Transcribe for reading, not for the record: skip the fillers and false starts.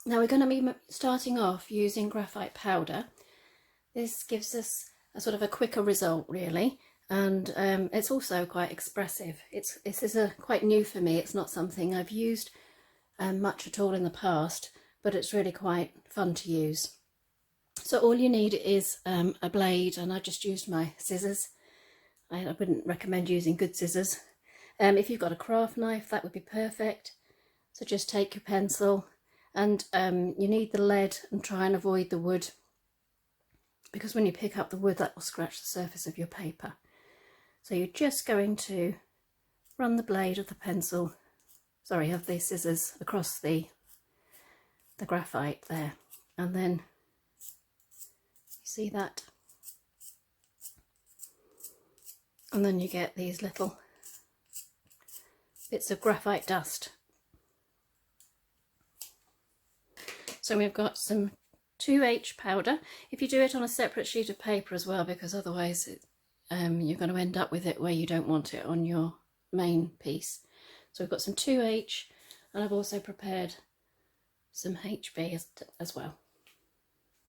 Now we're going to be starting off using graphite powder. This gives us a sort of a quicker result really, and it's also quite expressive. This is quite new for me. It's not something I've used much at all in the past, but it's really quite fun to use. So all you need is a blade, and I just used my scissors. I wouldn't recommend using good scissors. If you've got a craft knife, that would be perfect. So just take your pencil, and you need the lead, and try and avoid the wood, because when you pick up the wood that will scratch the surface of your paper. So you're just going to run the blade of the pencil, sorry, of the scissors across the graphite there, and then you see that, and then you get these little bits of graphite dust. So we've got some 2H powder. If you do it on a separate sheet of paper as well, because otherwise you're going to end up with it where you don't want it on your main piece. So we've got some 2H, and I've also prepared some HB as well.